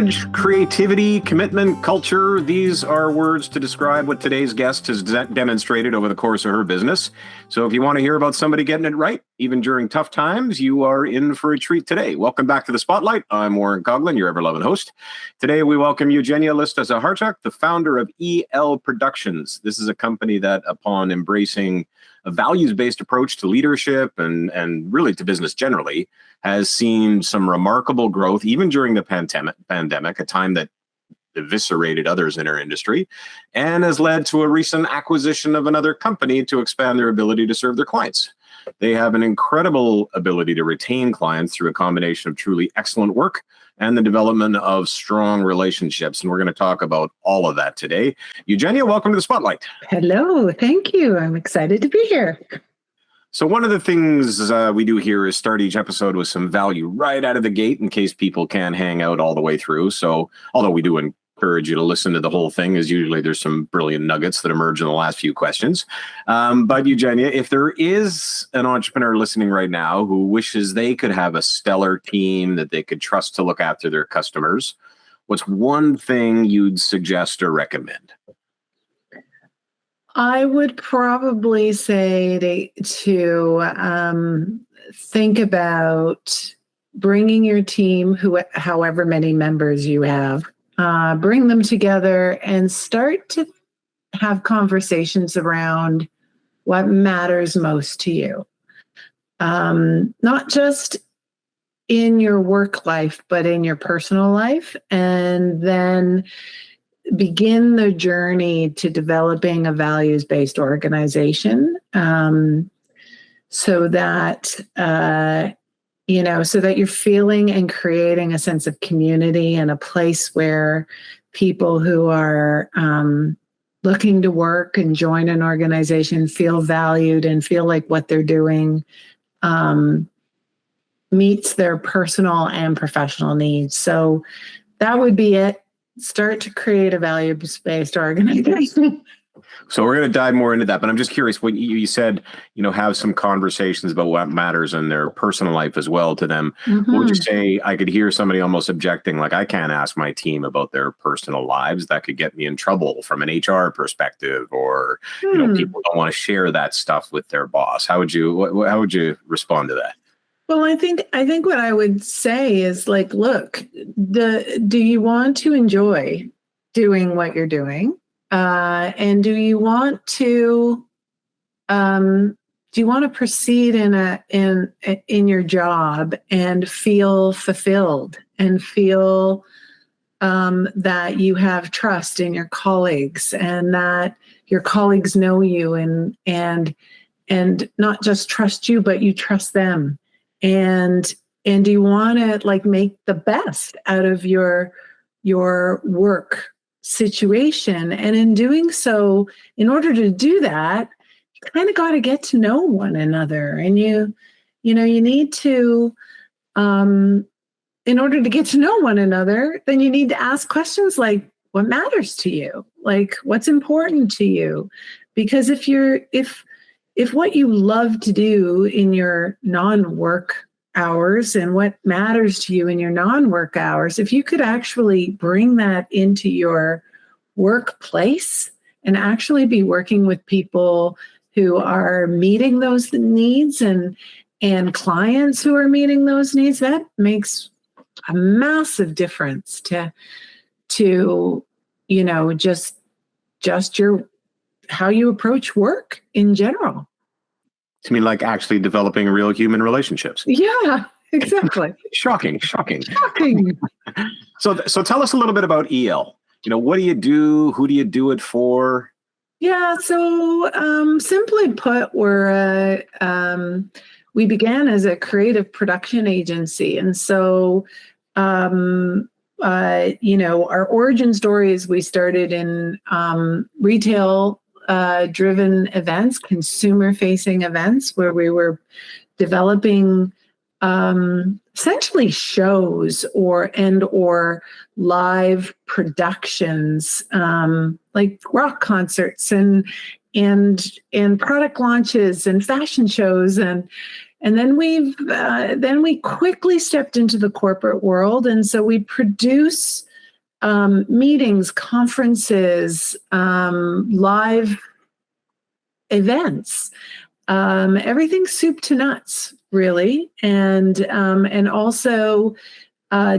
Courage, creativity, commitment, culture, these are words to describe what today's guest has demonstrated over the course of her business. So if you want to hear about somebody getting it right, even during tough times, you are in for a treat today. Welcome back to the Spotlight. I'm Warren Coughlin, your ever-loving host. Today we welcome Eugenia Lista-Zaharchuk, the founder of EL Productions. This is a company that, upon embracing a values-based approach to leadership and really to business generally, has seen some remarkable growth, even during the pandemic, a time that eviscerated others in our industry, and has led to a recent acquisition of another company to expand their ability to serve their clients. They have an incredible ability to retain clients through a combination of truly excellent work and the development of strong relationships. And we're going to talk about all of that today. Eugenia, welcome to the Spotlight. Hello, thank you. I'm excited to be here. So one of the things we do here is start each episode with some value right out of the gate in case people can't hang out all the way through. So although we do encourage you to listen to the whole thing, as usually there's some brilliant nuggets that emerge in the last few questions. But Eugenia, if there is an entrepreneur listening right now who wishes they could have a stellar team that they could trust to look after their customers, what's one thing you'd suggest or recommend? I would probably say to think about bringing your team, however many members you have, bring them together and start to have conversations around what matters most to you. Not just in your work life, but in your personal life. And then begin the journey to developing a values-based organization, so that so that you're feeling and creating a sense of community and a place where people who are looking to work and join an organization feel valued and feel like what they're doing meets their personal and professional needs. So that would be it. Start to create a values-based organization. So we're going to dive more into that, but I'm just curious, when you said, have some conversations about what matters in their personal life as well to them. Mm-hmm. What would you say? I could hear somebody almost objecting, like, I can't ask my team about their personal lives. That could get me in trouble from an HR perspective, or, people don't want to share that stuff with their boss. How would you respond to that? Well, I think what I would say is, like, look, do you want to enjoy doing what you're doing? And do you want to proceed in your job and feel fulfilled and feel that you have trust in your colleagues and that your colleagues know you and not just trust you, but you trust them? And do you want to make the best out of your work situation? And in doing so, in order to do that, you kind of got to get to know one another. And you need to, in order to get to know one another, then you need to ask questions like, what matters to you? Like, what's important to you? Because if what you love to do in your non-work hours and what matters to you in your non-work hours, if you could actually bring that into your workplace and actually be working with people who are meeting those needs and clients who are meeting those needs, that makes a massive difference to just your how you approach work in general. To me, like actually developing real human relationships. Yeah, exactly. Shocking. So tell us a little bit about EL. What do you do? Who do you do it for? Yeah, so simply put, we began as a creative production agency. And so, our origin story is we started in retail driven events, consumer-facing events, where we were developing essentially shows or live productions, like rock concerts and product launches and fashion shows, and then we quickly stepped into the corporate world, and so we produce meetings, conferences, live events, everything soup to nuts, really, and also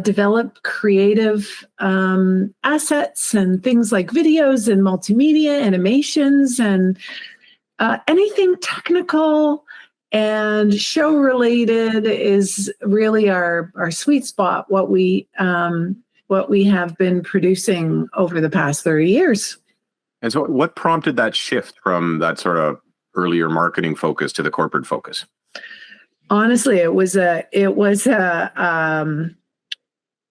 develop creative assets and things like videos and multimedia, animations, and anything technical and show related is really our sweet spot. What we have been producing over the past 30 years. And so, what prompted that shift from that sort of earlier marketing focus to the corporate focus? Honestly, it was an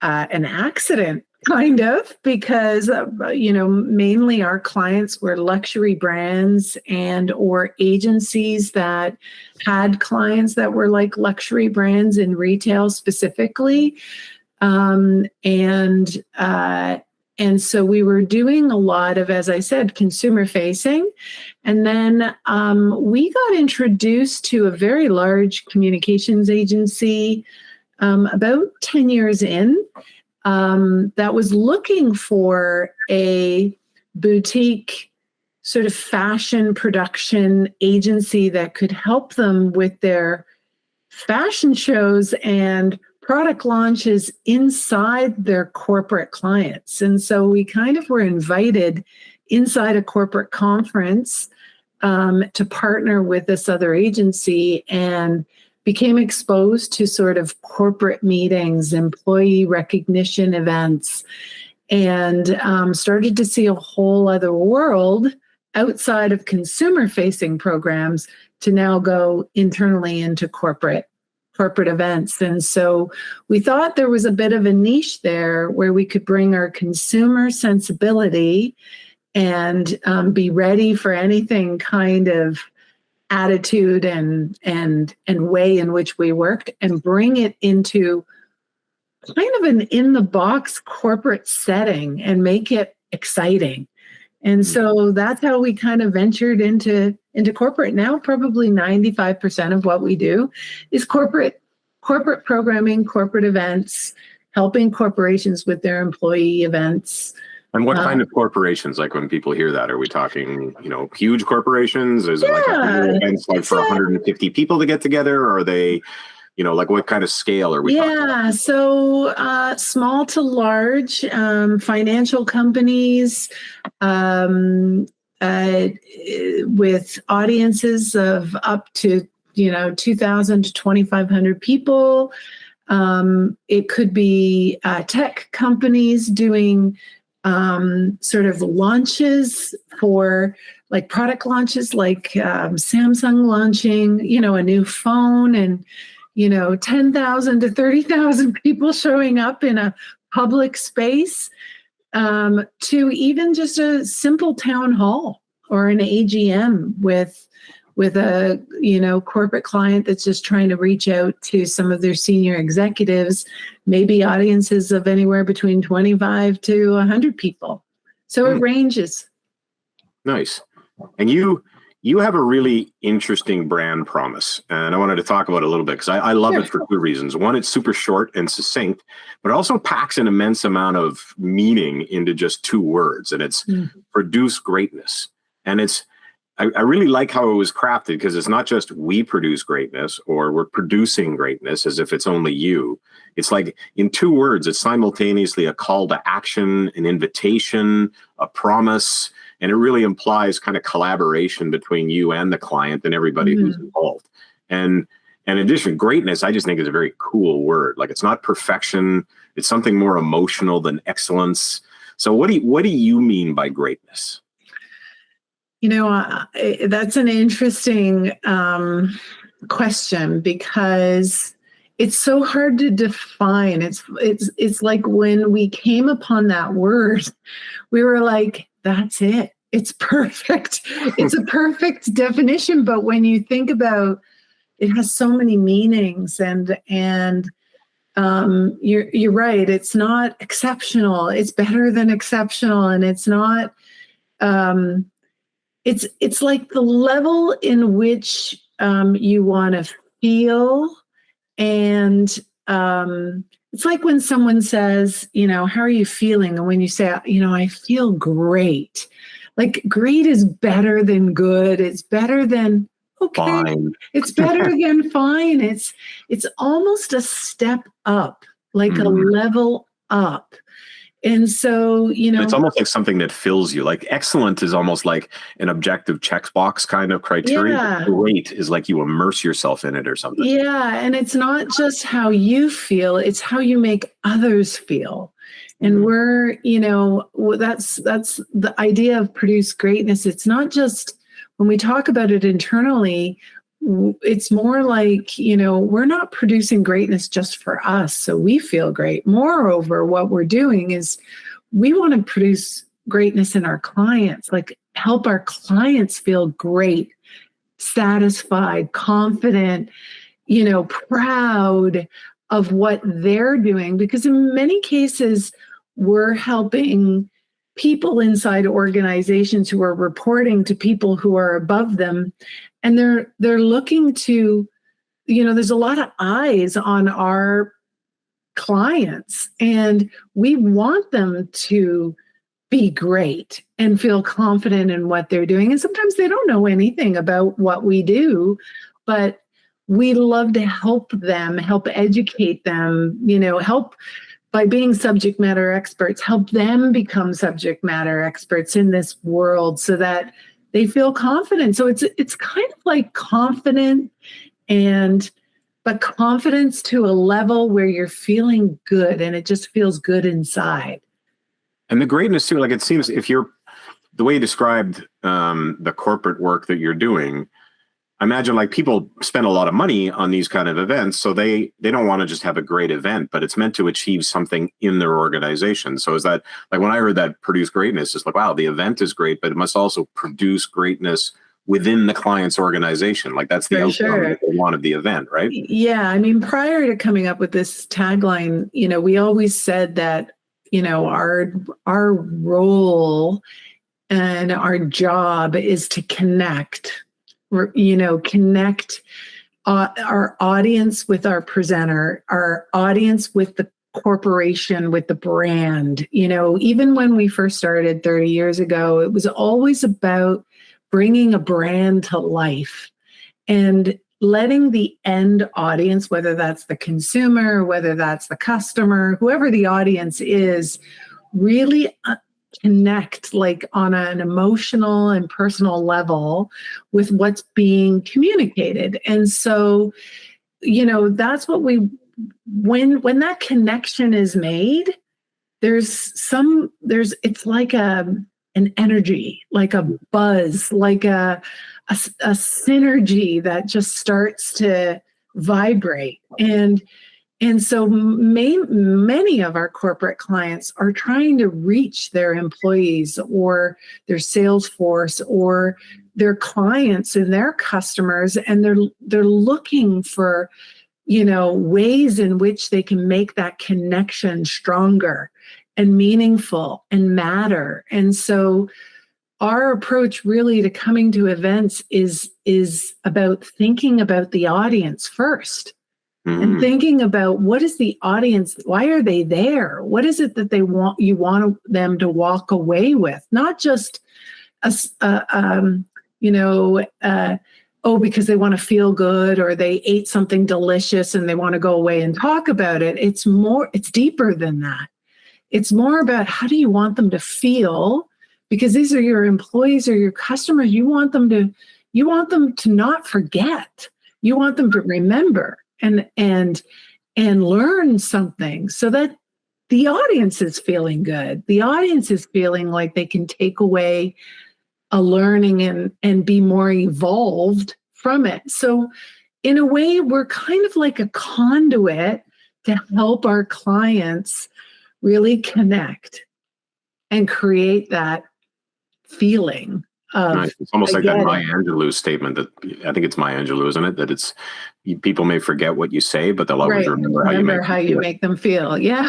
accident, kind of, because mainly our clients were luxury brands and or agencies that had clients that were like luxury brands in retail specifically, and so we were doing a lot of, as I said, consumer facing. And then we got introduced to a very large communications agency about 10 years in, that was looking for a boutique sort of fashion production agency that could help them with their fashion shows and product launches inside their corporate clients. And so we kind of were invited inside a corporate conference to partner with this other agency, and became exposed to sort of corporate meetings, employee recognition events, and started to see a whole other world outside of consumer-facing programs to now go internally into corporate events. And so we thought there was a bit of a niche there where we could bring our consumer sensibility and be ready for anything kind of attitude and way in which we worked, and bring it into kind of an in the box corporate setting and make it exciting. And so that's how we kind of ventured into corporate. Now probably 95% of what we do is corporate programming, corporate events, helping corporations with their employee events. And what kind of corporations? Like, when people hear that, are we talking, huge corporations? Is it like events like for 150 people to get together? Or are they, like what kind of scale are we talking about? So small to large, financial companies with audiences of up to 2,000 to 2,500 people. It could be tech companies doing sort of launches for like product launches, like Samsung launching, a new phone, and 10,000 to 30,000 people showing up in a public space, to even just a simple town hall or an AGM with a corporate client that's just trying to reach out to some of their senior executives, maybe audiences of anywhere between 25 to 100 people. So it ranges. Nice. And you have a really interesting brand promise, and I wanted to talk about it a little bit because I love it for two reasons. One, it's super short and succinct, but it also packs an immense amount of meaning into just two words, and it's produce greatness. And I really like how it was crafted, because it's not just we produce greatness or we're producing greatness as if it's only you. It's like, in two words, it's simultaneously a call to action, an invitation, a promise, and it really implies kind of collaboration between you and the client and everybody who's involved. And in addition, greatness, I just think is a very cool word. Like, it's not perfection. It's something more emotional than excellence. So what do you mean by greatness? That's an interesting question, because it's so hard to define. It's like when we came upon that word, we were like, that's it. It's perfect. It's a perfect definition. But when you think about it, has so many meanings, and you're right. It's not exceptional. It's better than exceptional, and it's not. It's like the level in which you want to feel and It's like when someone says, how are you feeling? And when you say, I feel great. Like great is better than good. It's better than okay. Fine. It's better than fine. It's almost a step up, like a Mhm. level up. And so, It's almost like something that fills you. Like excellent is almost like an objective checkbox kind of criteria. yeah. Great is like you immerse yourself in it or something. Yeah, and it's not just how you feel, it's how you make others feel. And Mhm. that's the idea of produce greatness. It's not just when we talk about it internally, it's more like, we're not producing greatness just for us so we feel great. Moreover, what we're doing is we want to produce greatness in our clients, like help our clients feel great, satisfied, confident, proud of what they're doing. Because in many cases, we're helping people inside organizations who are reporting to people who are above them. And they're looking to, there's a lot of eyes on our clients, and we want them to be great and feel confident in what they're doing. And sometimes they don't know anything about what we do, but we love to help them, help educate them, help by being subject matter experts, help them become subject matter experts in this world so that they feel confident. So it's kind of like confident but confidence to a level where you're feeling good and it just feels good inside. And the greatness too, like it seems if you're the way you described the corporate work that you're doing, I imagine like people spend a lot of money on these kind of events, so they don't want to just have a great event, but it's meant to achieve something in their organization. So is that like when I heard that produce greatness, it's like, wow, the event is great, but it must also produce greatness within the client's organization. Like that's the For outcome sure. that they want of the event, right? Yeah. I mean, prior to coming up with this tagline, we always said that, our role and our job is to connect, connect our audience with our presenter, our audience with the corporation, with the brand. Even when we first started 30 years ago, it was always about bringing a brand to life and letting the end audience, whether that's the consumer, whether that's the customer, whoever the audience is, really connect like on an emotional and personal level with what's being communicated. And so, that's what when that connection is made, it's like an energy, like a buzz, like a synergy that just starts to vibrate. And so many of our corporate clients are trying to reach their employees or their sales force or their clients and their customers, and they're looking for, ways in which they can make that connection stronger and meaningful and matter. And so our approach really to coming to events is about thinking about the audience first. Mm-hmm. And thinking about what is the audience, why are they there? What is it that you want them to walk away with? Not just because they want to feel good or they ate something delicious and they want to go away and talk about it. It's deeper than that. It's more about how do you want them to feel, because these are your employees or your customers. You want them to not forget. You want them to remember and learn something so that the audience is feeling good. The audience is feeling like they can take away a learning and be more evolved from it. So in a way, we're kind of like a conduit to help our clients really connect and create that feeling of, nice. It's almost like that Maya Angelou statement that I think it's Maya Angelou, isn't it? That it's people may forget what you say, but they'll always remember how you make them feel. Yeah.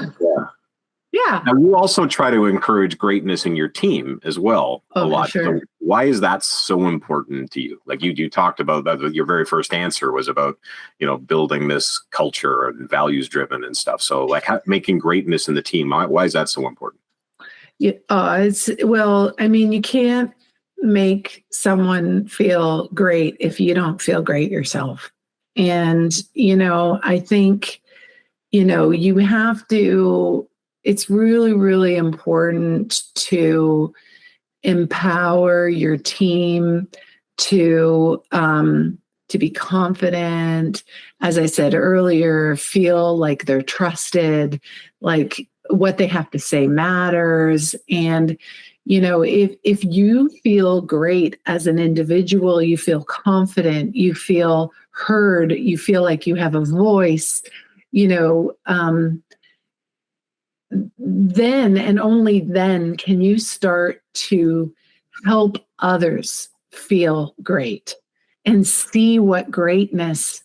Yeah. Yeah. Now, you also try to encourage greatness in your team as well a Oh, for lot. sure. So why is that so important to you? Like you talked about that, your very first answer was about, building this culture and values driven and stuff. So like making greatness in the team, why is that so important? Yeah, I mean, you can't make someone feel great if you don't feel great yourself. And, I think, you have to, it's really, really important to empower your team to be confident. As I said earlier, feel like they're trusted, like what they have to say matters. And if you feel great as an individual, you feel confident, you feel heard, you feel like you have a voice, you know um, then and only then can you start to help others feel great and see what greatness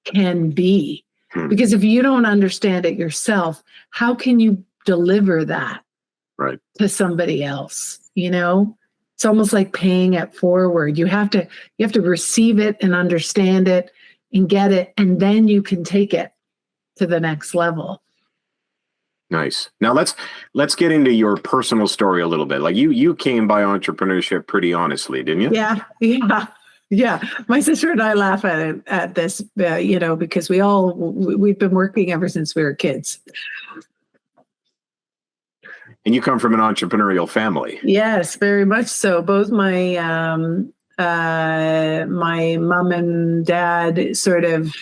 can be. Hmm. Because if you don't understand it yourself, how can you deliver that Right. to somebody else? It's almost like paying it forward. You have to receive it and understand it and get it, and then you can take it to the next level. Nice. Now let's get into your personal story a little bit. Like you came by entrepreneurship pretty honestly, didn't you? Yeah, yeah, yeah. My sister and I laugh at this, because we've been working ever since we were kids. And you come from an entrepreneurial family. Yes, very much so. Both my mom and dad sort of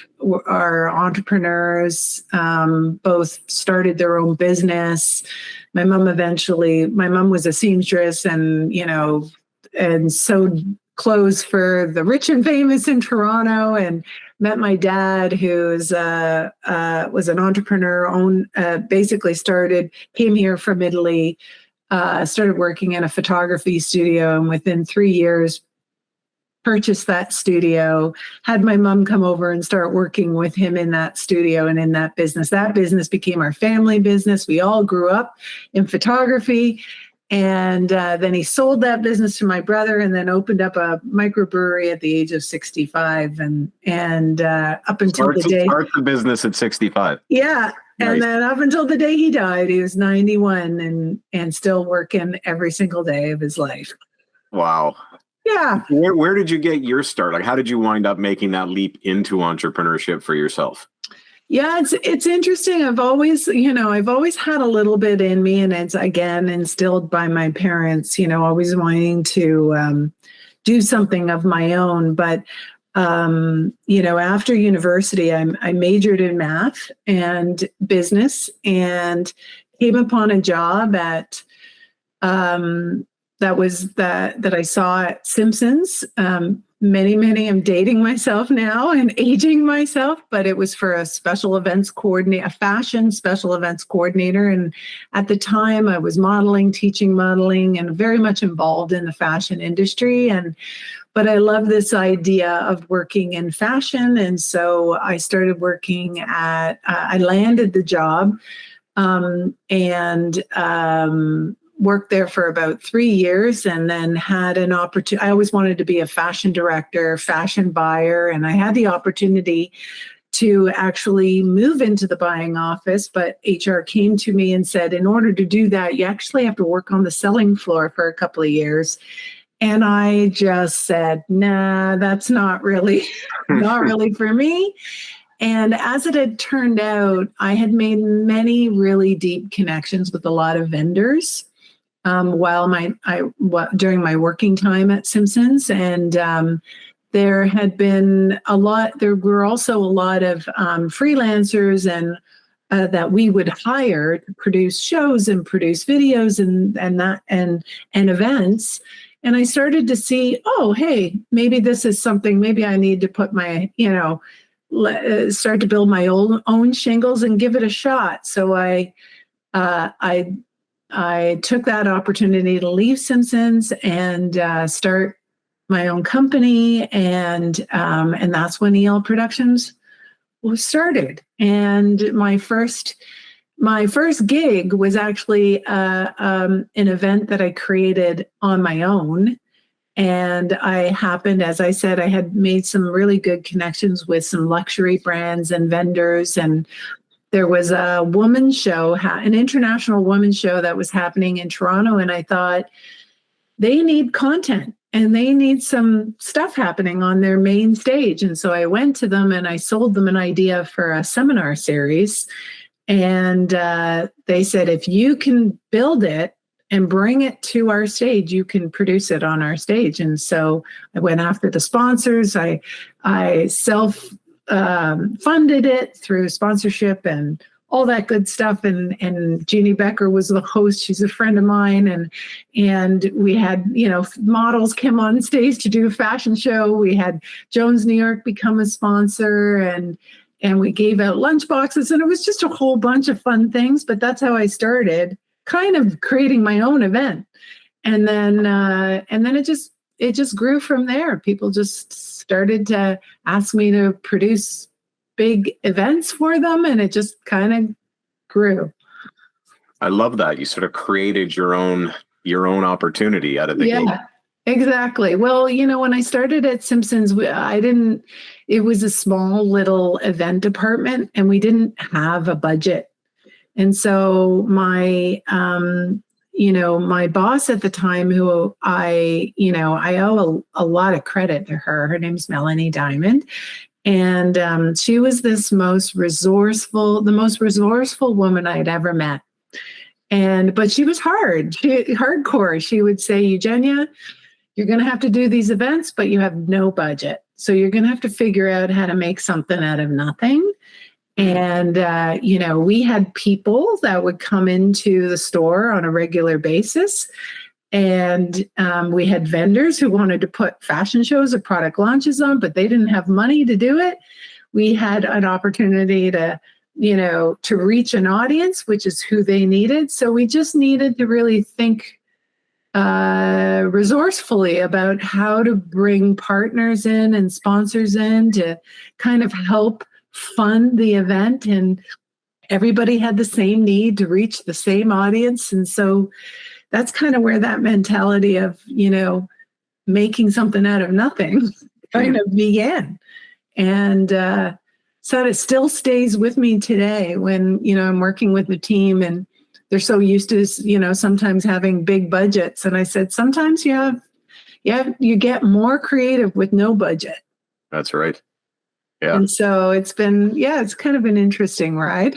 are entrepreneurs. Both started their own business. My mom was a seamstress, and sewed clothes for the rich and famous in Toronto, and met my dad, who's was an entrepreneur. Basically came here from Italy, started working in a photography studio, and within 3 years purchased that studio, had my mom come over and start working with him in that studio and in that business. That business became our family business. We all grew up in photography. And then he sold that business to my brother, and then opened up a microbrewery at the age of 65, and up until the day Start the business at 65. yeah. Nice. And then up until the day he died, he was 91 and still working every single day of his life. Wow. Yeah. Where did you get your start? Like, how did you wind up making that leap into entrepreneurship for yourself? Yeah, it's interesting. I've always had a little bit in me, and it's again instilled by my parents, always wanting to do something of my own. But after university, I majored in math and business, and came upon a job at that I saw at Simpsons. Many, I'm dating myself now and aging myself, but it was for a special events coordinator, a fashion special events coordinator. And at the time I was teaching modeling, and very much involved in the fashion industry. But I love this idea of working in fashion. And so I started working I landed the job, and worked there for about 3 years, and then had an opportunity. I always wanted to be a fashion director, fashion buyer, and I had the opportunity to actually move into the buying office. But HR came to me and said, in order to do that, you actually have to work on the selling floor for a couple of years. And I just said, nah, that's not really for me. And as it had turned out, I had made many really deep connections with a lot of vendors during my working time at Simpsons. And there were also a lot of freelancers and that we would hire to produce shows and produce videos and events. And I started to see, oh, hey, maybe this is something, maybe I need to put my, start to build my own shingles and give it a shot. So I took that opportunity to leave Simpsons and start my own company, and that's when EL Productions was started. And my first my first gig was actually an event that I created on my own. And I happened, as I said, I had made some really good connections with some luxury brands and vendors. And there was a woman's show, an international women's show that was happening in Toronto. And I thought, they need content and they need some stuff happening on their main stage. And so I went to them and I sold them an idea for a seminar series. And they said, if you can build it and bring it to our stage, you can produce it on our stage. And so I went after the sponsors. I self funded it through sponsorship and all that good stuff. And Jeannie Becker was the host. She's a friend of mine. And we had, models came on stage to do a fashion show. We had Jones New York become a sponsor, and we gave out lunch boxes, and it was just a whole bunch of fun things. But that's how I started kind of creating my own event. And then it just grew from there. People just started to ask me to produce big events for them, and it just kind of grew. I love that. You sort of created your own opportunity out of the gate. Exactly. Well, when I started at Simpsons, it was a small little event department and we didn't have a budget. And so my boss at the time, who I owe a lot of credit to her. Her name's Melanie Diamond. And she was the most resourceful woman I'd ever met. But she was hardcore. She would say, Eugenia, you're going to have to do these events, but you have no budget. So you're going to have to figure out how to make something out of nothing. And, we had people that would come into the store on a regular basis. And we had vendors who wanted to put fashion shows or product launches on, but they didn't have money to do it. We had an opportunity to reach an audience, which is who they needed. So we just needed to really think resourcefully about how to bring partners in and sponsors in to kind of help fund the event. And everybody had the same need to reach the same audience. And so that's kind of where that mentality of, making something out of nothing kind of began. And so it still stays with me today when, I'm working with the team and they're so used to, sometimes having big budgets. And I said, sometimes you get more creative with no budget. That's right. Yeah. And so it's kind of an interesting ride.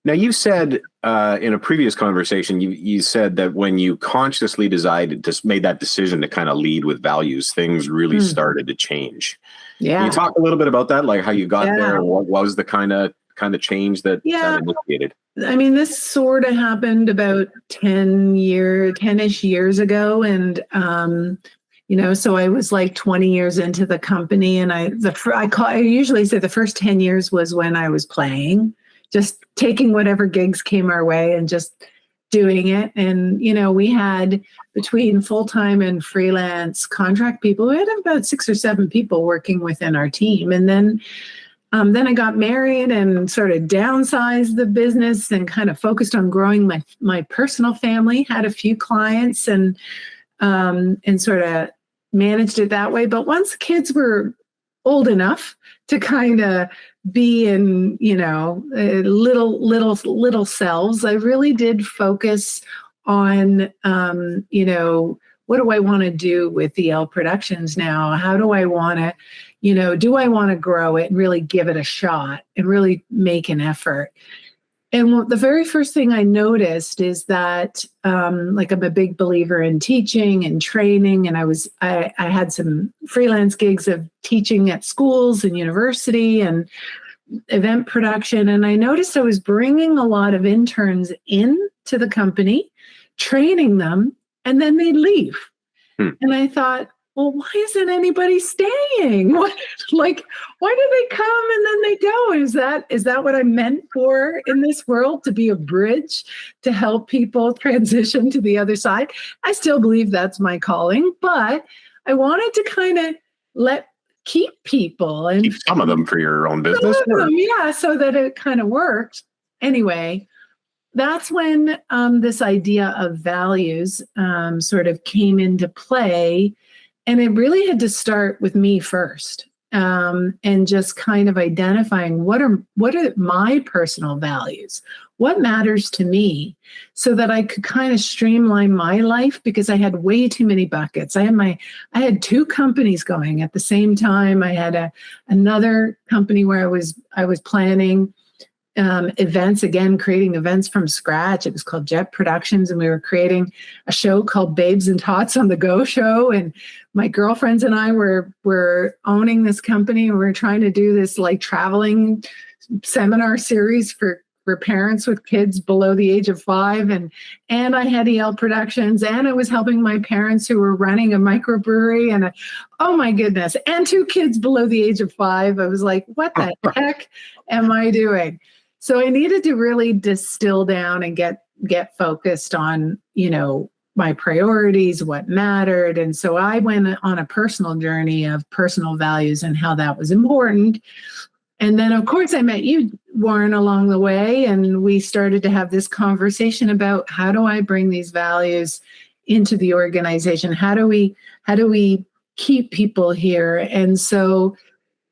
Now, you said in a previous conversation, you said that when you consciously made that decision to kind of lead with values, things really started to change. Yeah. Can you talk a little bit about that, like how you got there? And what was the kind of change that initiated? I mean, this sort of happened about 10-ish years ago. And, so I was like 20 years into the company. And I usually say the first 10 years was when I was playing, just taking whatever gigs came our way and just doing it. And, we had between full-time and freelance contract people, we had about 6 or 7 people working within our team. And then I got married and sort of downsized the business and kind of focused on growing my personal family, had a few clients and sort of managed it that way. But once kids were old enough to kind of be in, little selves, I really did focus on, what do I want to do with EL Productions now? How do I want to, do I want to grow it and really give it a shot and really make an effort? And the very first thing I noticed is that, I'm a big believer in teaching and training. And I had some freelance gigs of teaching at schools and university and event production. And I noticed I was bringing a lot of interns into the company, training them, and then they'd leave. And I thought, well, why isn't anybody staying? Why do they come and then they go? Is that what I'm meant for in this world, to be a bridge to help people transition to the other side? I still believe that's my calling, but I wanted to kind of keep people and keep some of them for your own business. So that it kind of worked. Anyway, that's when this idea of values sort of came into play. And it really had to start with me first, and just kind of identifying what are my personal values, what matters to me, so that I could kind of streamline my life, because I had way too many buckets. I had two companies going at the same time. I had another company where I was planning events, again, creating events from scratch. It was called Jet Productions, and we were creating a show called Babes and Tots on the Go Show. And my girlfriends and I were owning this company. We were trying to do this like traveling seminar series for parents with kids below the age of 5. And I had EL Productions, and I was helping my parents who were running a microbrewery, and oh my goodness, and 2 kids below the age of 5. I was like, what the heck am I doing? So I needed to really distill down and get focused on, my priorities, what mattered. And so I went on a personal journey of personal values and how that was important. And then, of course, I met you, Warren, along the way, and we started to have this conversation about, how do I bring these values into the organization? How do we keep people here? And so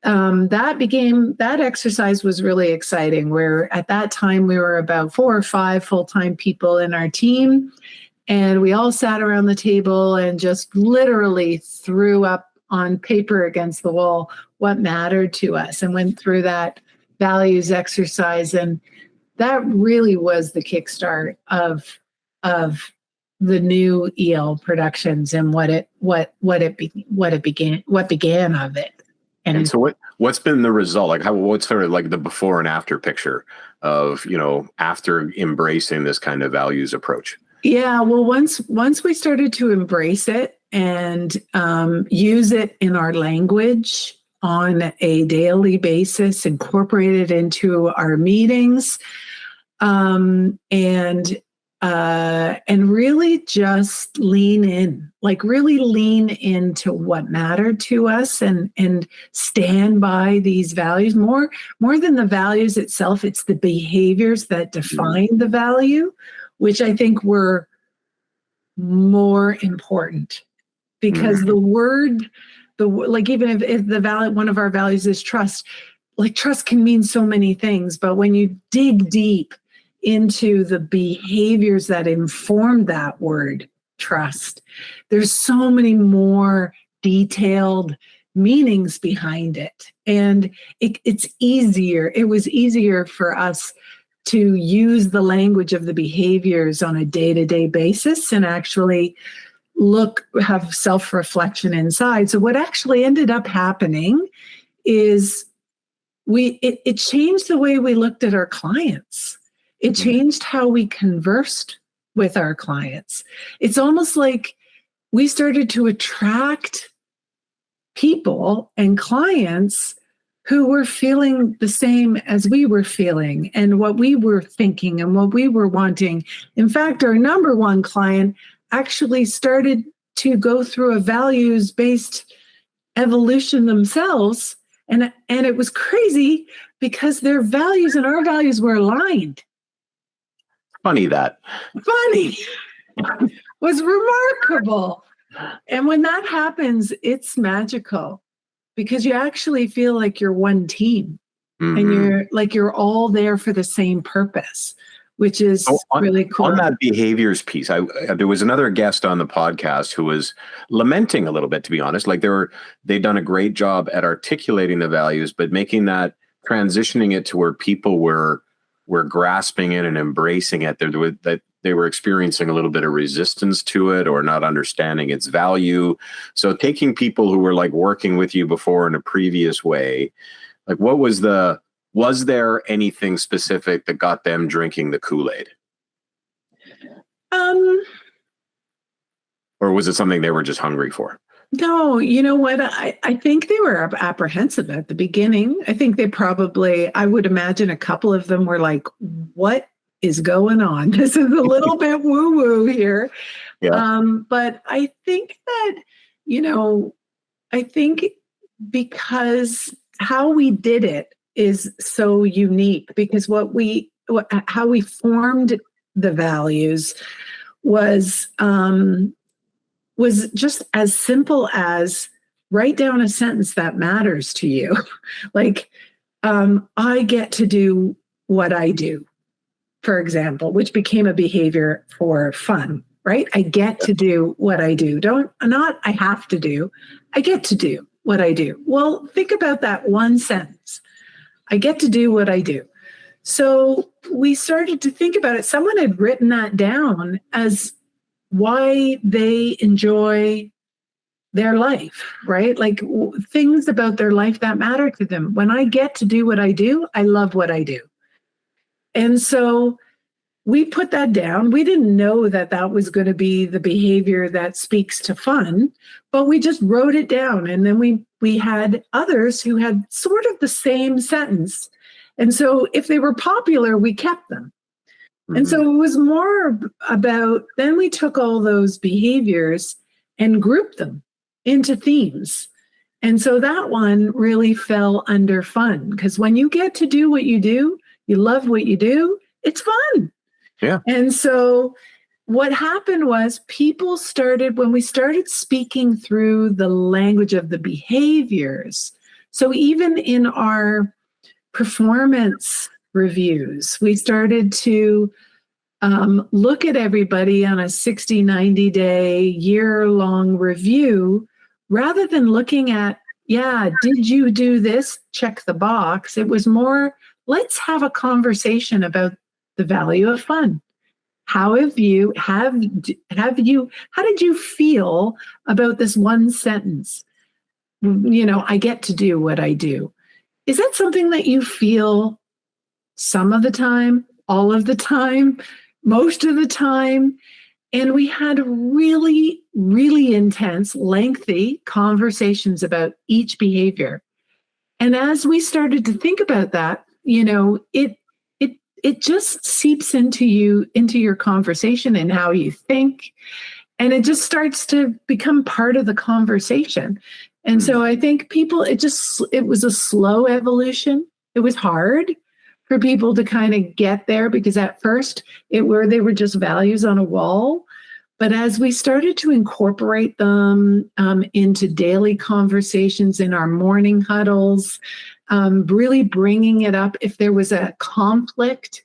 that exercise was really exciting, where at that time we were about 4 or 5 full-time people in our team, and we all sat around the table and just literally threw up on paper against the wall what mattered to us, and went through that values exercise. And that really was the kickstart of the new EL Productions, and what began of it. And so what's been the result? Like what's sort of like the before and after picture of, after embracing this kind of values approach? Yeah, well, once we started to embrace it and use it in our language on a daily basis, incorporate it into our meetings, and really just lean into what mattered to us, and stand by these values. More than the values itself, it's the behaviors that define the value, which I think were more important, because the word, like, even if the value, one of our values is trust, like trust can mean so many things, but when you dig deep into the behaviors that inform that word trust, there's so many more detailed meanings behind it. And it was easier for us to use the language of the behaviors on a day-to-day basis, and actually have self-reflection inside. So what actually ended up happening is it changed the way we looked at our clients. It changed how we conversed with our clients. It's almost like we started to attract people and clients who were feeling the same as we were feeling, and what we were thinking, and what we were wanting. In fact, our number one client actually started to go through a values-based evolution themselves. And it was crazy, because their values and our values were aligned. Funny was remarkable. And when that happens, it's magical, because you actually feel like you're one team, and you're all there for the same purpose, which is really cool. On that behaviors piece, there was another guest on the podcast who was lamenting a little bit, to be honest. Like they'd done a great job at articulating the values, but transitioning it to where people were grasping it and embracing it. That they were experiencing a little bit of resistance to it, or not understanding its value. So taking people who were like working with you before in a previous way, like was there anything specific that got them drinking the Kool-Aid? Or was it something they were just hungry for? No, you know what? I think they were apprehensive at the beginning. I think I would imagine a couple of them were like, what is going on? This is a little bit woo-woo here. Yeah. But I think that, I think because how we did it is so unique, because how we formed the values was just as simple as write down a sentence that matters to you. Like, I get to do what I do, for example, which became a behavior for fun, right? I get to do what I do. Not I have to do, I get to do what I do. Well, think about that one sentence. I get to do what I do. So we started to think about it. Someone had written that down as why they enjoy their life, right? Like things about their life that matter to them. When I get to do what I do, I love what I do. And so we put that down. We didn't know that that was going to be the behavior that speaks to fun, but we just wrote it down. And then we had others who had sort of the same sentence. And so if they were popular, we kept them. Mm-hmm. And so it was more about, then we took all those behaviors and grouped them into themes. And so that one really fell under fun, because when you get to do what you do, you love what you do, it's fun. Yeah. And so what happened was people started, when we started speaking through the language of the behaviors, so even in our performance reviews, we started to look at everybody on a 60, 90-day, year-long review, rather than looking at, did you do this? Check the box. It was more, let's have a conversation about the value of fun. How did you feel about this one sentence? I get to do what I do. Is that something that you feel some of the time, all of the time, most of the time? And we had really, really intense, lengthy conversations about each behavior. And as we started to think about that, it just seeps into your conversation and how you think. And it just starts to become part of the conversation. And so I think it was a slow evolution. It was hard for people to kind of get there, because at first they were just values on a wall. But as we started to incorporate them into daily conversations in our morning huddles, really bringing it up if there was a conflict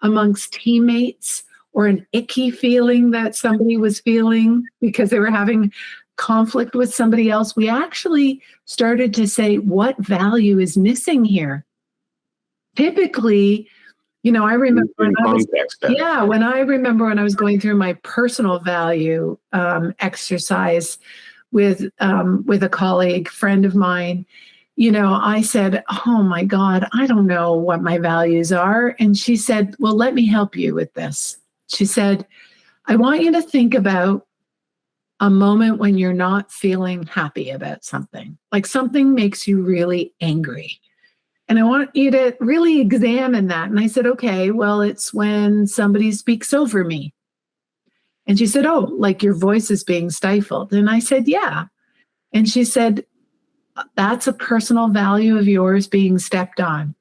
amongst teammates or an icky feeling that somebody was feeling because they were having conflict with somebody else, we actually started to say, what value is missing here? Typically, I remember when I was going through my personal value exercise with a colleague, friend of mine, I said, oh my God, I don't know what my values are. And she said, well, let me help you with this. She said, I want you to think about a moment when you're not feeling happy about something, like something makes you really angry. And I want you to really examine that. And I said, okay, well, it's when somebody speaks over me. And she said, oh, like your voice is being stifled. And I said, yeah. And she said, that's a personal value of yours being stepped on.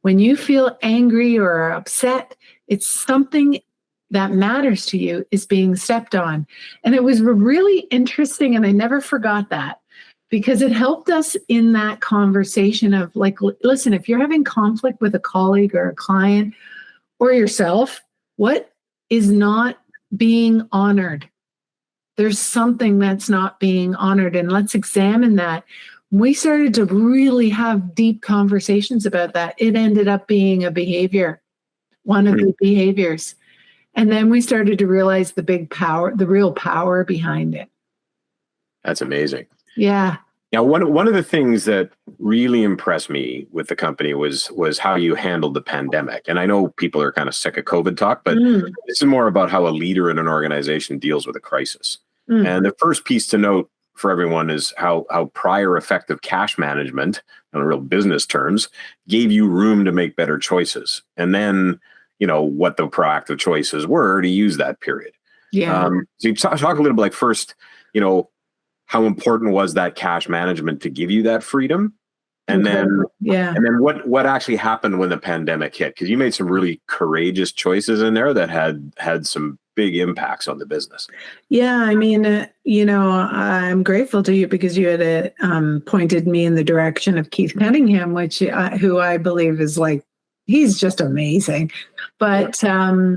When you feel angry or upset, it's something that matters to you is being stepped on. And it was really interesting. And I never forgot that, because it helped us in that conversation of like, listen, if you're having conflict with a colleague or a client or yourself, what is not being honored? There's something that's not being honored, and let's examine that. We started to really have deep conversations about that. It ended up being a behavior, one of the behaviors. And then we started to realize the real power behind it. That's amazing. Yeah. Now, one of the things that really impressed me with the company was how you handled the pandemic. And I know people are kind of sick of COVID talk, but this is more about how a leader in an organization deals with a crisis. And the first piece to note for everyone is how prior effective cash management, in real business terms, gave you room to make better choices. And then, what the proactive choices were to use that period. Yeah. So you talk a little bit like first, how important was that cash management to give you that freedom? And then, yeah. and then what actually happened when the pandemic hit? Because you made some really courageous choices in there that had some big impacts on the business. Yeah, I mean, I'm grateful to you because you had pointed me in the direction of Keith Cunningham, who I believe is like, he's just amazing. But I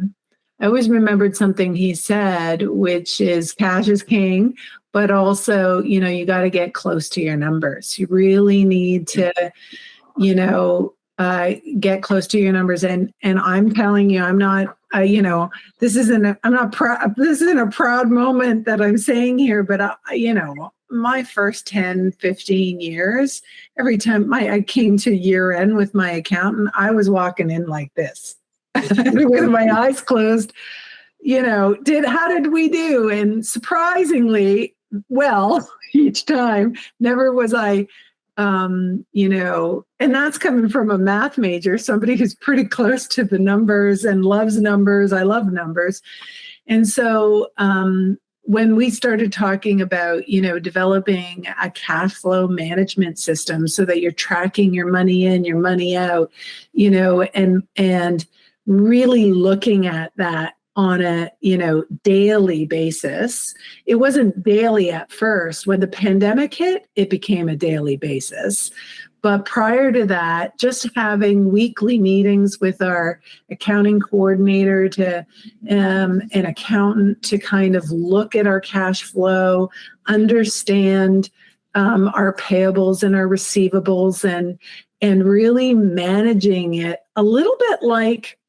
always remembered something he said, which is cash is king, but also, you got to get close to your numbers. You really need to, get close to your numbers. And I'm telling you, I'm not, this isn't a proud moment that I'm saying here, but my first 10, 15 years, every time I came to year end with my accountant, I was walking in like this with my eyes closed, how did we do? And surprisingly, well, each time, never was I, and that's coming from a math major, somebody who's pretty close to the numbers and loves numbers. I love numbers. And so when we started talking about, developing a cash flow management system so that you're tracking your money in, your money out, and really looking at that on a daily basis. It wasn't daily at first. When the pandemic hit, it became a daily basis. But prior to that, just having weekly meetings with our accounting coordinator to an accountant to kind of look at our cash flow, understand our payables and our receivables, and really managing it a little bit like,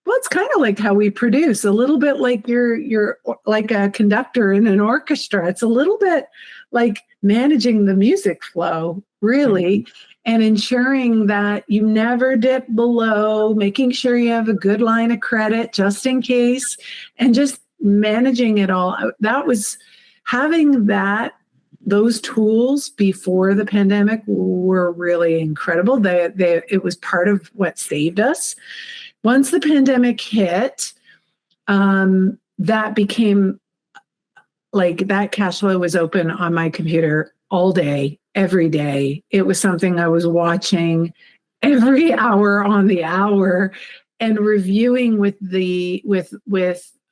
well, it's kind of like how we produce, a little bit like you're like a conductor in an orchestra. It's a little bit like managing the music flow, really, and ensuring that you never dip below, making sure you have a good line of credit just in case, and just managing it all. That was having those tools before the pandemic were really incredible. It was part of what saved us. Once the pandemic hit, that became like that cash flow was open on my computer all day, every day. It was something I was watching every hour on the hour and reviewing with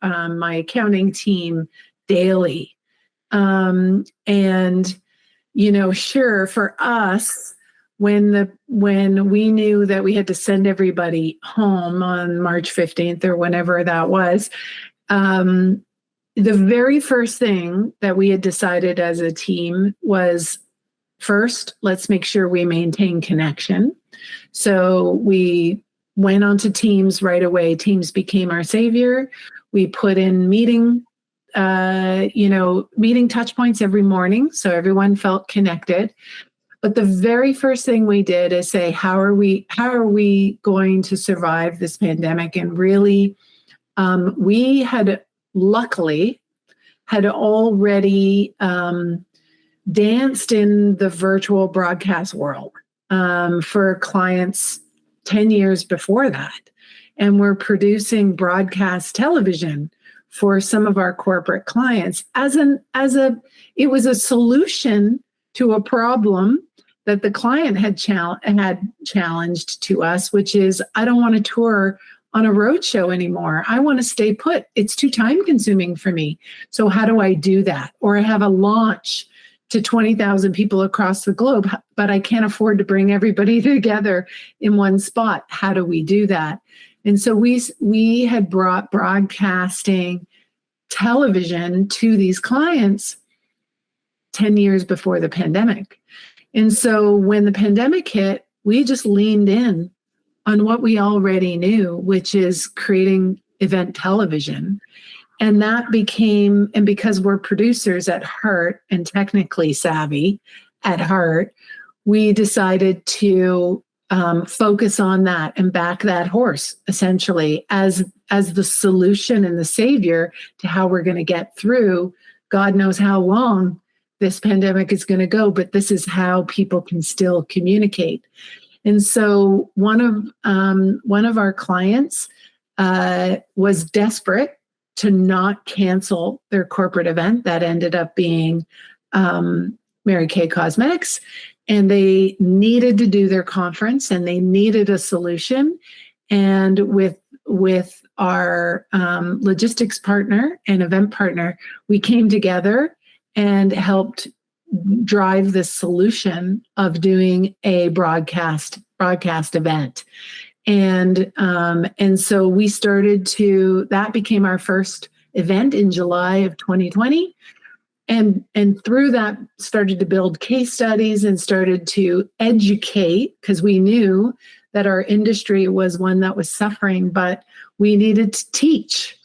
my accounting team daily. Sure, for us, when we knew that we had to send everybody home on March 15th or whenever that was, the very first thing that we had decided as a team was, first, let's make sure we maintain connection. So we went onto Teams right away. Teams became our savior. We put in meeting touch points every morning so everyone felt connected. But the very first thing we did is say, how are we going to survive this pandemic? And really, we had luckily had already danced in the virtual broadcast world for clients 10 years before that. And we're producing broadcast television for some of our corporate clients it was a solution to a problem that the client had challenged to us, which is, I don't want to tour on a road show anymore. I want to stay put. It's too time consuming for me. So how do I do that? Or I have a launch to 20,000 people across the globe, but I can't afford to bring everybody together in one spot. How do we do that? And so we had brought broadcasting television to these clients 10 years before the pandemic. And so when the pandemic hit, we just leaned in on what we already knew, which is creating event television. And that became, and because we're producers at heart and technically savvy at heart, we decided to focus on that and back that horse essentially as the solution and the savior to how we're going to get through. God knows how long this pandemic is going to go, but this is how people can still communicate. And so one of our clients was desperate to not cancel their corporate event that ended up being Mary Kay Cosmetics. and they needed to do their conference, and they needed a solution. And with our logistics partner and event partner, we came together and helped drive the solution of doing a broadcast event. And so we started that became our first event in July of 2020. And through that started to build case studies and started to educate, because we knew that our industry was one that was suffering, but we needed to teach,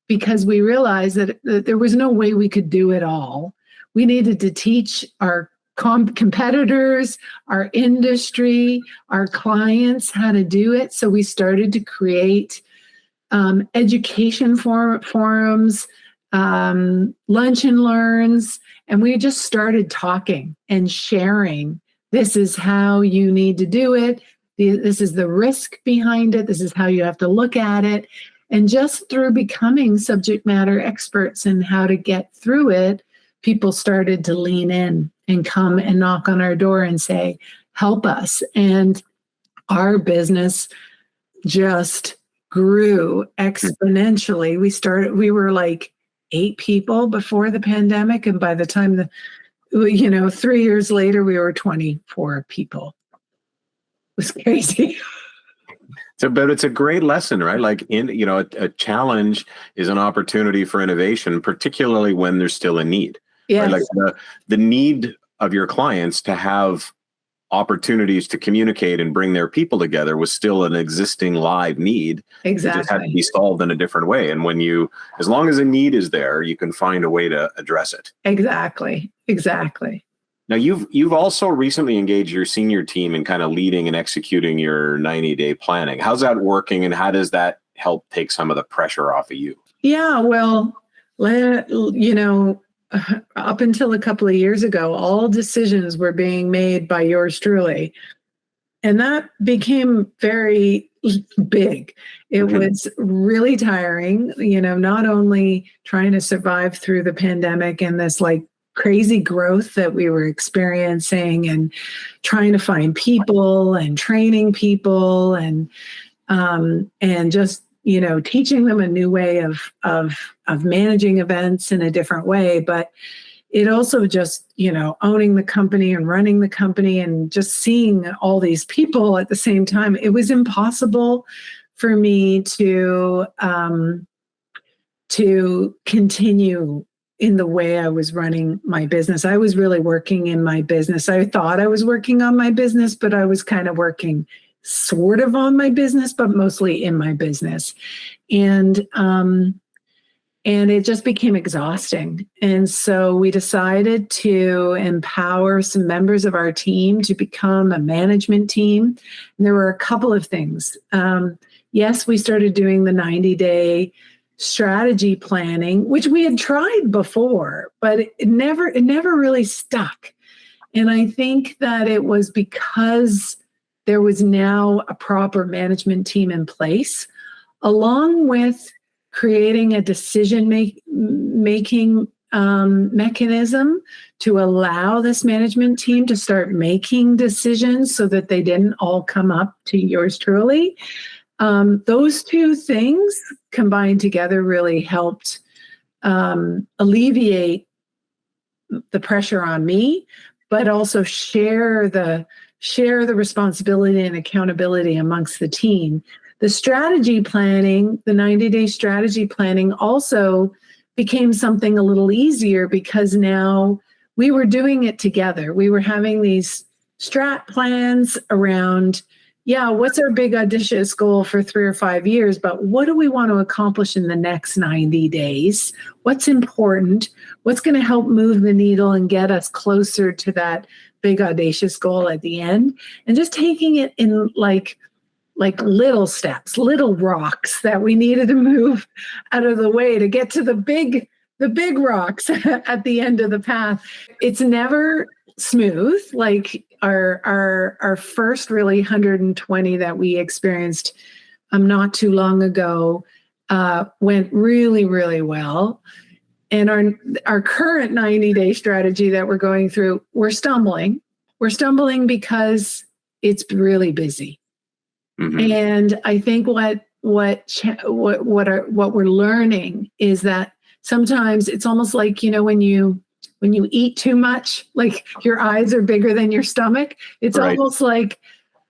because we realized that there was no way we could do it all. We needed to teach our competitors, our industry, our clients how to do it. So we started to create education forums, lunch and learns, and we just started talking and sharing. This is how you need to do it. This is the risk behind it. This is how you have to look at it. And just through becoming subject matter experts in how to get through it, people started to lean in and come and knock on our door and say, help us. And our business just grew exponentially. We were like 8 people before the pandemic. And by the time 3 years later, we were 24 people. It was crazy. But it's a great lesson, right? Like a challenge is an opportunity for innovation, particularly when there's still a need. Yes. Right? Like the need of your clients to have opportunities to communicate and bring their people together was still an existing live need. Exactly. It just had to be solved in a different way. And as long as a need is there, you can find a way to address it. Exactly. Now, you've also recently engaged your senior team in kind of leading and executing your 90-day planning. How's that working, and how does that help take some of the pressure off of you? Yeah, well, up until a couple of years ago, all decisions were being made by yours truly. And that became very big. It was really tiring, not only trying to survive through the pandemic and this like crazy growth that we were experiencing, and trying to find people and training people and just teaching them a new way of managing events in a different way. But it also just owning the company and running the company and just seeing all these people at the same time. It was impossible for me to continue in the way I was running my business. I was really working in my business. I thought I was working on my business, but I was kind of working sort of on my business, but mostly in my business. And it just became exhausting. And so we decided to empower some members of our team to become a management team. And there were a couple of things. Yes, we started doing the 90-day strategy planning, which we had tried before, but it never really stuck. And I think that it was because there was now a proper management team in place, along with creating a decision-making mechanism to allow this management team to start making decisions so that they didn't all come up to yours truly. Those two things combined together really helped alleviate the pressure on me, but also share the responsibility and accountability amongst the team. The strategy planning, the 90-day strategy planning also became something a little easier because now we were doing it together. We were having these strat plans around, what's our big audacious goal for 3 or 5 years, but what do we want to accomplish in the next 90 days? What's important? What's going to help move the needle and get us closer to that big audacious goal at the end? And just taking it in like little steps, little rocks that we needed to move out of the way to get to the big rocks at the end of the path. It's never smooth. Like our first really 120 that we experienced not too long ago went really, really well. And our current 90-day strategy that we're going through, we're stumbling. We're stumbling because it's really busy. Mhm. And I think what we're learning is that sometimes it's almost like, when you eat too much, like your eyes are bigger than your stomach. It's Right. almost like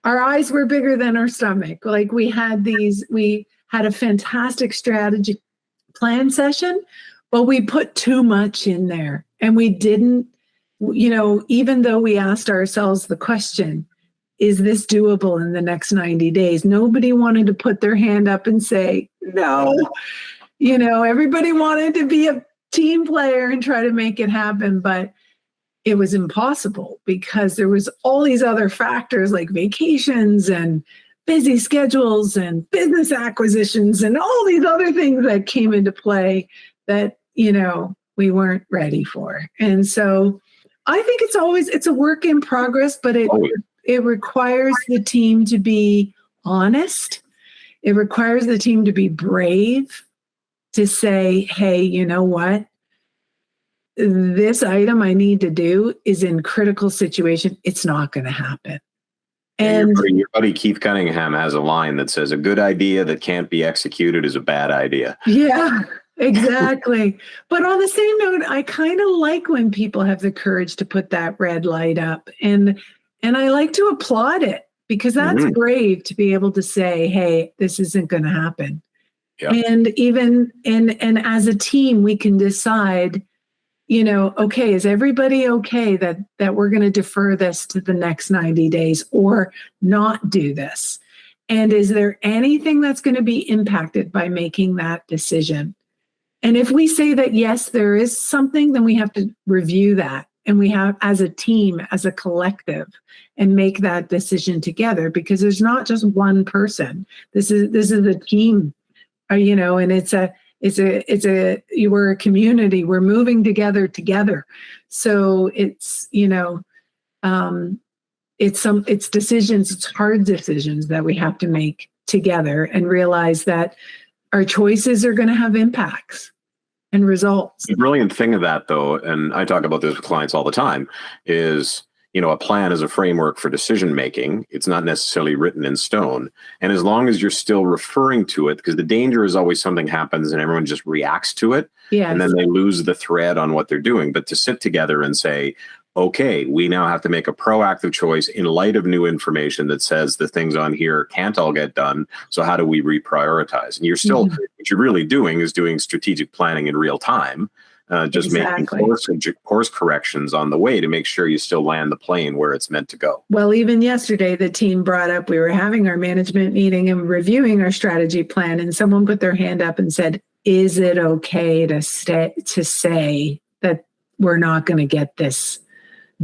our eyes were bigger than our stomach. Like we had a fantastic strategy plan session, but we put too much in there, and we didn't, even though we asked ourselves the question, is this doable in the next 90 days? Nobody wanted to put their hand up and say, no. Everybody wanted to be a team player and try to make it happen, but it was impossible because there was all these other factors like vacations and busy schedules and business acquisitions and all these other things that came into play that, we weren't ready for. And so I think it's a work in progress, but it requires the team to be honest. It requires the team to be brave, to say, hey, you know what? This item I need to do is in critical situation. It's not going to happen. And your buddy Keith Cunningham has a line that says, a good idea that can't be executed is a bad idea. Yeah, exactly. But on the same note, I kind of like when people have the courage to put that red light up, and I like to applaud it, because that's brave to be able to say, hey, this isn't going to happen. Yeah. And even and as a team, we can decide, okay, is everybody okay that we're going to defer this to the next 90 days or not do this? And is there anything that's going to be impacted by making that decision? And if we say that, yes, there is something, then we have to review that. And we have, as a team, as a collective, and make that decision together, because there's not just one person. This is a team, and we're a community. We're moving together. So it's decisions, it's hard decisions that we have to make together, and realize that our choices are going to have impacts and results. The brilliant thing of that, though, and I talk about this with clients all the time, is a plan is a framework for decision making. It's not necessarily written in stone. And as long as you're still referring to it, because the danger is always something happens and everyone just reacts to it. Yes. And then they lose the thread on what they're doing. But to sit together and say, okay, we now have to make a proactive choice in light of new information that says the things on here can't all get done. So how do we reprioritize? And you're still, what you're really doing is doing strategic planning in real time. Just making course corrections on the way to make sure you still land the plane where it's meant to go. Well, even yesterday, the team brought up, we were having our management meeting and reviewing our strategy plan, and someone put their hand up and said, is it okay to say that we're not going to get this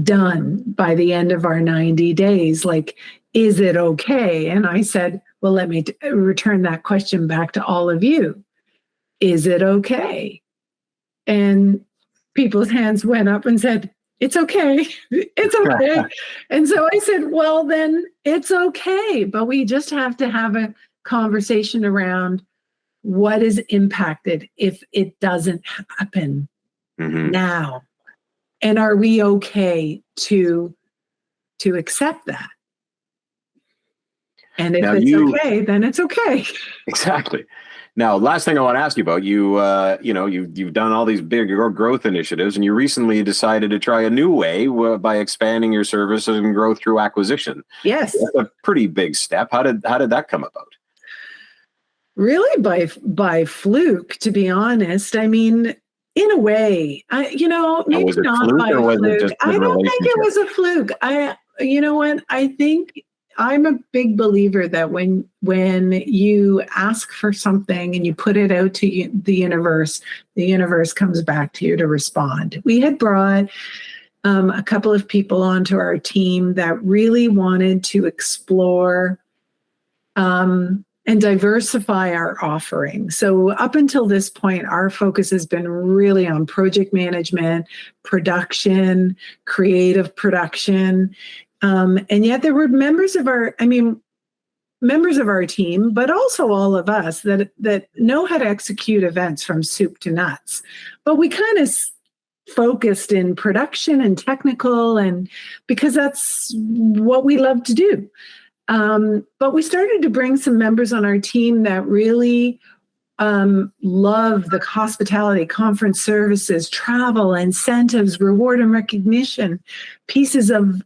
done by the end of our 90 days? Like, is it okay? And I said, well, let me return that question back to all of you. Is it okay? And people's hands went up and said, it's okay. It's okay. And so I said, well, then it's okay. But we just have to have a conversation around what is impacted if it doesn't happen now. And are we okay to accept that? And if okay, then it's okay. Exactly. Now, last thing I want to ask you about, you've done all these big growth initiatives, and you recently decided to try a new way by expanding your services and growth through acquisition. Yes. That's a pretty big step. How did that come about? Really by fluke, to be honest. I mean, in a way, maybe not by fluke. I don't think it was a fluke. You know what? I think I'm a big believer that when you ask for something and you put it out to the universe comes back to you to respond. We had brought a couple of people onto our team that really wanted to explore and diversify our offering. So up until this point, our focus has been really on project management, production, creative production. And yet there were members of our team, but also all of us that know how to execute events from soup to nuts. But we kind of focused in production and technical, and because that's what we love to do. But we started to bring some members on our team that really love the hospitality, conference services, travel, incentives, reward and recognition pieces of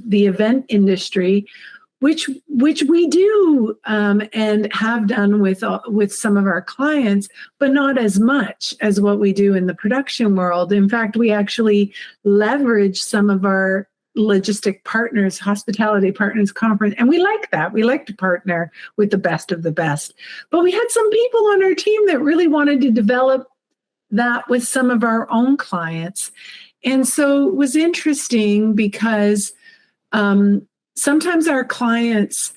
the event industry, which we do and have done with some of our clients, but not as much as what we do in the production world. In fact, we actually leverage some of our logistic partners, hospitality partners conference. And we like that. We like to partner with the best of the best. But we had some people on our team that really wanted to develop that with some of our own clients. And so it was interesting because sometimes our clients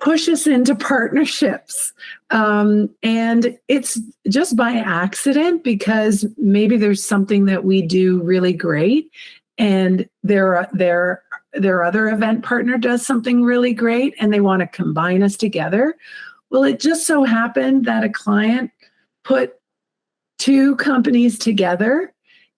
push us into partnerships. And it's just by accident because maybe there's something that we do really great, and their other event partner does something really great and they want to combine us together. Well, it just so happened that a client put two companies together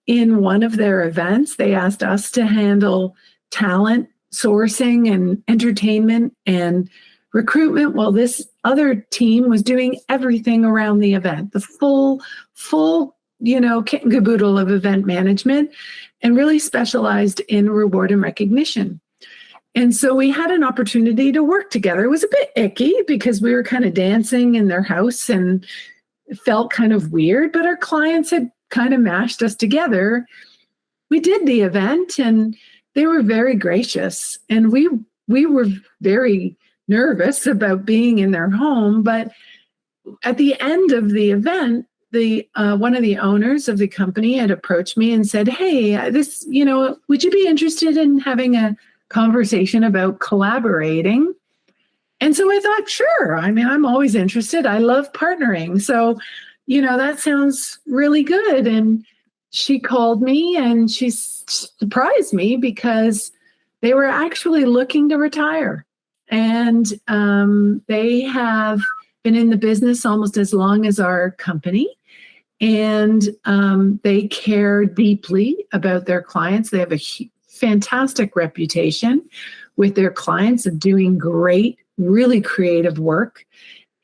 in one of their events. They asked us to handle talent sourcing and entertainment and recruitment, while this other team was doing everything around the event, the full kit and caboodle of event management, and really specialized in reward and recognition. And so we had an opportunity to work together. It was a bit icky because we were kind of dancing in their house and it felt kind of weird, but our clients had kind of mashed us together. We did the event and they were very gracious, and we were very nervous about being in their home. But at the end of the event, one of the owners of the company had approached me and said, "Hey, would you be interested in having a conversation about collaborating?" And so I thought, sure. I mean, I'm always interested. I love partnering. So, that sounds really good. And she called me and she surprised me because they were actually looking to retire. And they have been in the business almost as long as our company. And they care deeply about their clients. They have a fantastic reputation with their clients of doing great, really creative work.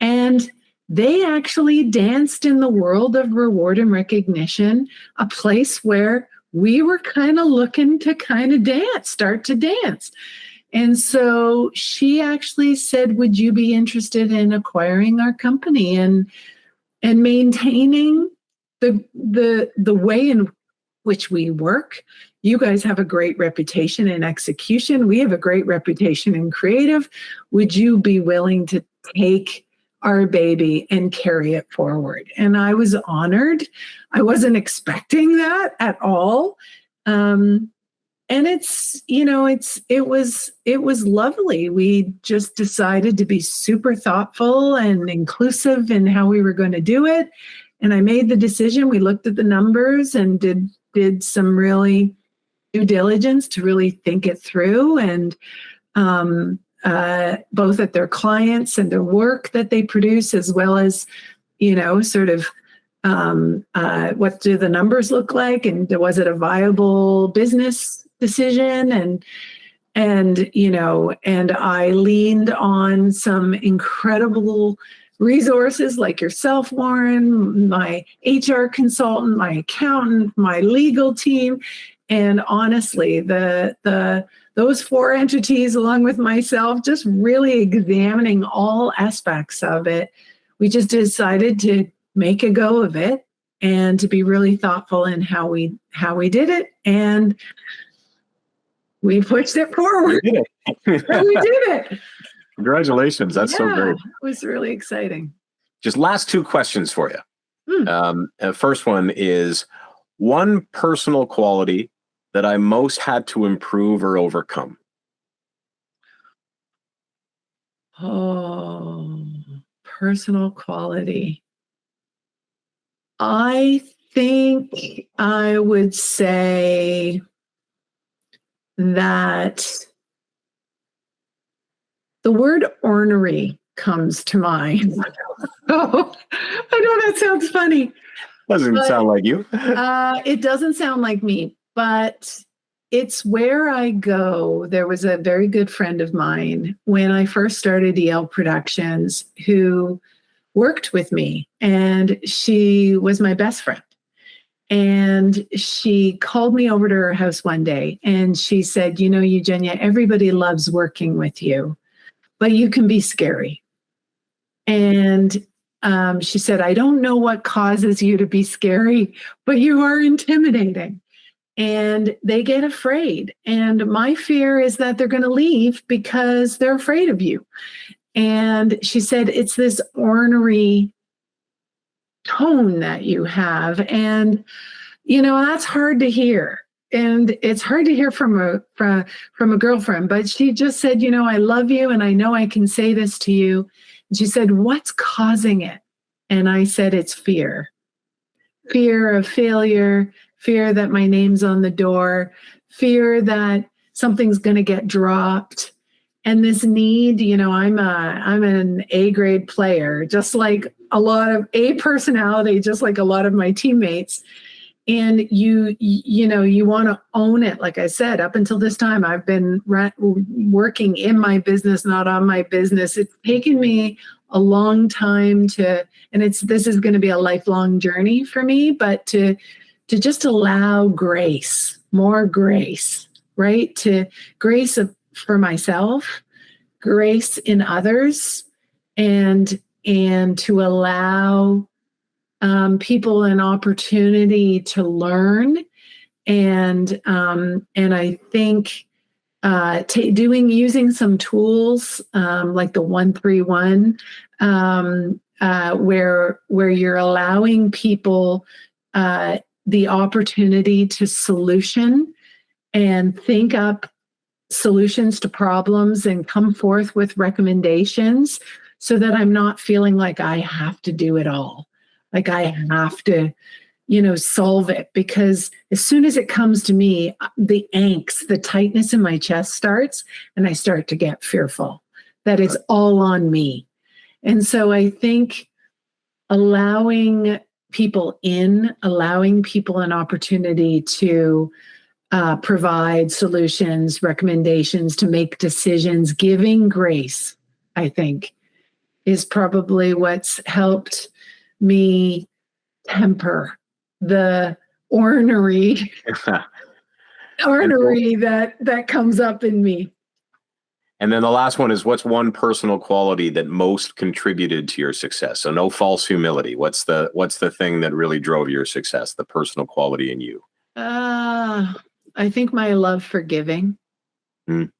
And they actually danced in the world of reward and recognition, a place where we were kind of looking to start to dance. And so she actually said, "Would you be interested in acquiring our company and maintaining the way in which we work? You guys have a great reputation in execution. We have a great reputation in creative. Would you be willing to take our baby and carry it forward?" And I was honored. I wasn't expecting that at all. And it was lovely. We just decided to be super thoughtful and inclusive in how we were going to do it. And I made the decision. We looked at the numbers and did some really due diligence to really think it through, and both at their clients and their work that they produce, as well as, what do the numbers look like, and was it a viable business decision? And I leaned on some incredible resources like yourself, Warren, my HR consultant, my accountant, my legal team. And honestly, those four entities, along with myself, just really examining all aspects of it, we just decided to make a go of it and to be really thoughtful in how we did it. And we pushed it forward. We did it. We did it. Congratulations. That's so great. It was really exciting. Just last two questions for you. First one is, one personal quality that I most had to improve or overcome. Oh, personal quality. I think I would say that the word ornery comes to mind. Oh, I know that sounds funny, Doesn't But sound like you. it doesn't sound like me, but it's where I go. There was a very good friend of mine when I first started EL Productions who worked with me, and she was my best friend. And she called me over to her house one day and she said, you know, Eugenia, everybody loves working with you, but you can be scary. And she said, I don't know what causes you to be scary, but you are intimidating. And they get afraid. And my fear is that they're going to leave because they're afraid of you. And she said, it's this ornery tone that you have. And, you know, that's hard to hear. And it's hard to hear from a girlfriend, but she just said, you know, I love you and I know I can say this to you. And she said, what's causing it? And I said, it's fear. Fear of failure, fear that my name's on the door, fear that something's going to get dropped. And this need, you know, I'm an A grade player, just like a lot of A personality, just like a lot of my teammates. And you know, you want to own it. Like I said, up until this time, I've been working in my business, not on my business. It's taken me a long time and this is going to be a lifelong journey for me, but to just allow grace, more grace, right? To grace for myself, grace in others, and to allow people an opportunity to learn. And I think using some tools like the 131, where you're allowing people the opportunity to solution and think up solutions to problems and come forth with recommendations, so that I'm not feeling like I have to do it all. Like I have to, you know, solve it, because as soon as it comes to me, the angst, the tightness in my chest starts, and I start to get fearful that it's all on me. And so I think allowing people an opportunity to provide solutions, recommendations, to make decisions, giving grace, I think, is probably what's helped me temper the ornery that comes up in me. And then the last one is, what's one personal quality that most contributed to your success? So no false humility. What's the thing that really drove your success, the personal quality in you? I think my love for giving. Mm.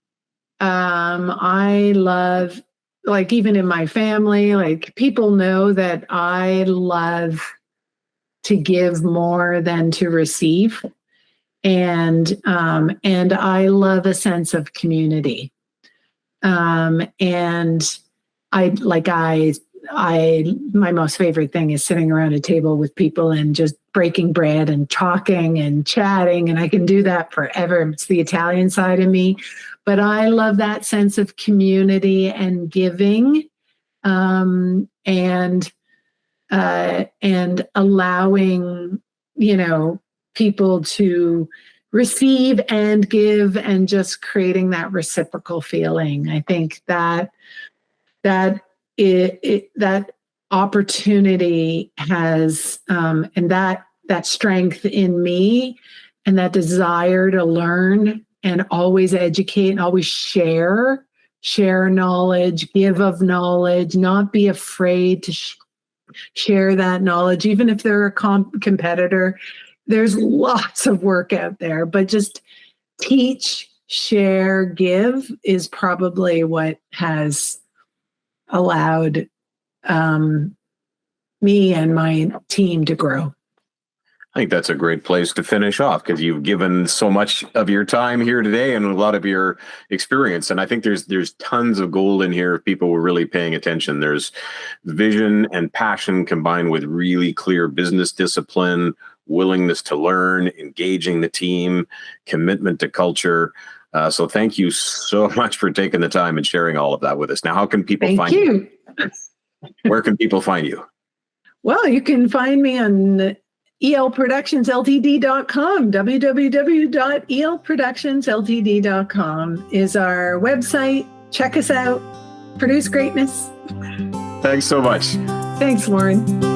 I love, like, even in my family, like, people know that I love to give more than to receive. And I love a sense of community. And my most favorite thing is sitting around a table with people and just breaking bread and talking and chatting. And I can do that forever. It's the Italian side of me, but I love that sense of community and giving, and allowing, you know, people to receive and give, and just creating that reciprocal feeling. I think that opportunity has, and that strength in me, and that desire to learn and always educate and always share knowledge, give of knowledge, not be afraid to share that knowledge, even if they're a competitor. There's lots of work out there, but just teach, share, give is probably what has allowed me and my team to grow. I think that's a great place to finish off, because you've given so much of your time here today and a lot of your experience. And I think there's tons of gold in here if people were really paying attention. There's vision and passion combined with really clear business discipline, willingness to learn, engaging the team, commitment to culture. So thank you so much for taking the time and sharing all of that with us. Now, how can people find you? Where can people find you? Well, you can find me on elproductionsltd.com. www.elproductionsltd.com is our website. Check us out. Produce greatness. Thanks so much. Thanks, Lauren.